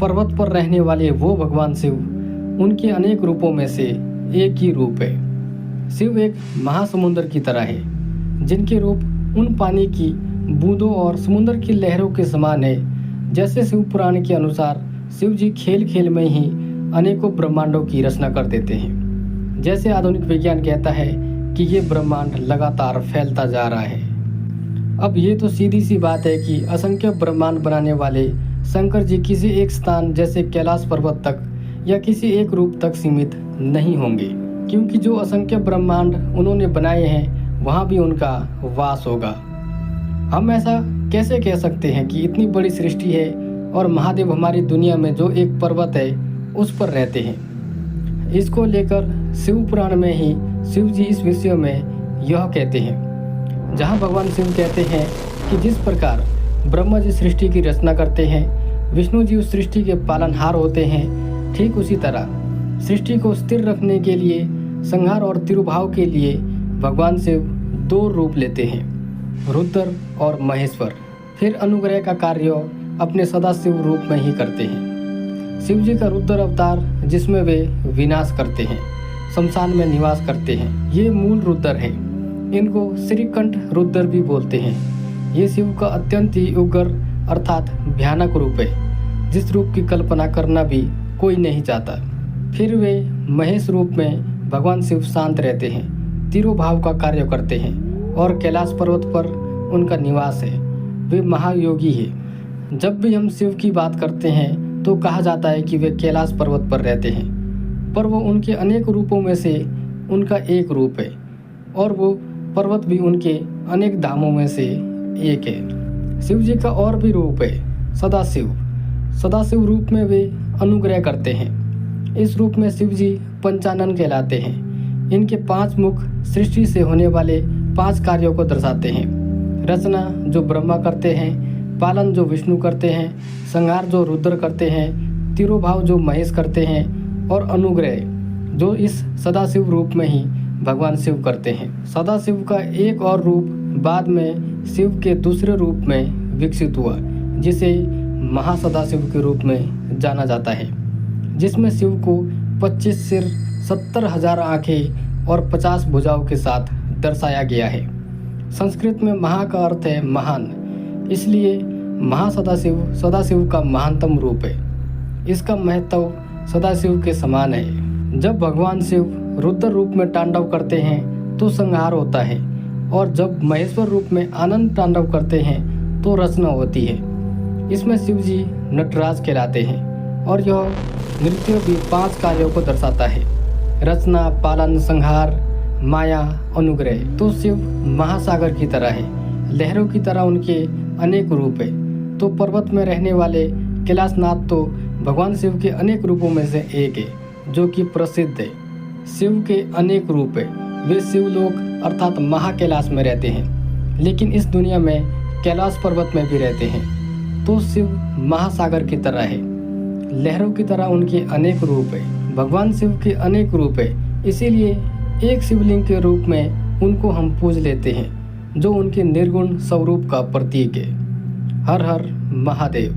पर्वत पर रहने वाले वो भगवान शिव उनके अनेक रूपों में से एक ही रूप है। शिव एक महासमुंदर की तरह है, जिनके रूप उन पानी की बूंदों और समुद्र की लहरों के समान है। जैसे शिव पुराण के अनुसार शिव जी खेल खेल में ही अनेकों ब्रह्मांडों की रचना कर देते हैं। जैसे आधुनिक विज्ञान कहता है कि ये ब्रह्मांड लगातार फैलता जा रहा है। अब ये तो सीधी सी बात है कि असंख्य ब्रह्मांड बनाने वाले शंकर जी किसी एक स्थान जैसे कैलाश पर्वत तक या किसी एक रूप तक सीमित नहीं होंगे, क्योंकि जो असंख्य ब्रह्मांड उन्होंने बनाए हैं वहाँ भी उनका वास होगा। हम ऐसा कैसे कह सकते हैं कि इतनी बड़ी सृष्टि है और महादेव हमारी दुनिया में जो एक पर्वत है उस पर रहते हैं। इसको लेकर शिव पुराण में ही शिव जी इस विषय में यह कहते हैं, जहाँ भगवान शिव कहते हैं कि जिस प्रकार ब्रह्मा जी सृष्टि की रचना करते हैं, विष्णु जी उस सृष्टि के पालनहार होते हैं, ठीक उसी तरह सृष्टि को स्थिर रखने के लिए, संहार और तिरुभाव के लिए भगवान शिव दो रूप लेते हैं, रुद्र और महेश्वर। फिर अनुग्रह का कार्य अपने सदाशिव रूप में ही करते हैं। शिव जी का रुद्र अवतार जिसमें वे विनाश करते हैं, शमशान में निवास करते हैं, ये मूल रुद्र हैं। इनको श्रीकंठ रुद्र भी बोलते हैं। ये शिव का अत्यंत ही उग्र अर्थात भयानक रूप है, जिस रूप की कल्पना करना भी कोई नहीं चाहता। फिर वे महेश रूप में भगवान शिव शांत रहते हैं, तिरोभाव का कार्य करते हैं और कैलाश पर्वत पर उनका निवास है। वे महायोगी है। जब भी हम शिव की बात करते हैं तो कहा जाता है कि वे कैलाश पर्वत पर रहते हैं, पर वो उनके अनेक रूपों में से उनका एक रूप है और वो पर्वत भी उनके अनेक धामों में से एक है। शिव जी का और भी रूप है सदाशिव। सदाशिव रूप में वे अनुग्रह करते हैं। इस रूप में शिव जी पंचानन कहलाते हैं। इनके 5 मुख सृष्टि से होने वाले 5 कार्यों को दर्शाते हैं। रचना जो ब्रह्मा करते हैं, पालन जो विष्णु करते हैं, संहार जो रुद्र करते हैं, तिरोभाव जो महेश करते हैं और अनुग्रह जो इस सदाशिव रूप में ही भगवान शिव करते हैं। सदाशिव का एक और रूप बाद में शिव के दूसरे रूप में विकसित हुआ, जिसे महासदाशिव के रूप में जाना जाता है, जिसमें शिव को 25 सिर, 70,000 आँखें और 50 भुजाओं के साथ दर्शाया गया है। संस्कृत में महा का अर्थ है महान, इसलिए महासदाशिव सदाशिव का महानतम रूप है। इसका महत्व सदाशिव के समान है। जब भगवान शिव रुद्र रूप में तांडव करते हैं तो संहार होता है, और जब महेश्वर रूप में आनंद तांडव करते हैं तो रचना होती है। इसमें शिव जी नटराज कहलाते हैं और यह नृत्य भी 5 कार्यों को दर्शाता है, रचना, पालन, संहार, माया, अनुग्रह। तो शिव महासागर की तरह है, लहरों की तरह उनके अनेक रूप है। तो पर्वत में रहने वाले कैलाशनाथ तो भगवान शिव के अनेक रूपों में से एक है, जो कि प्रसिद्ध है। शिव के अनेक रूप है। वे शिवलोक अर्थात महाकैलाश में रहते हैं, लेकिन इस दुनिया में कैलाश पर्वत में भी रहते हैं। तो शिव महासागर की तरह है, लहरों की तरह उनके अनेक रूप है। भगवान शिव के अनेक रूप है, इसीलिए एक शिवलिंग के रूप में उनको हम पूज लेते हैं, जो उनके निर्गुण स्वरूप का प्रतीक है। हर हर महादेव।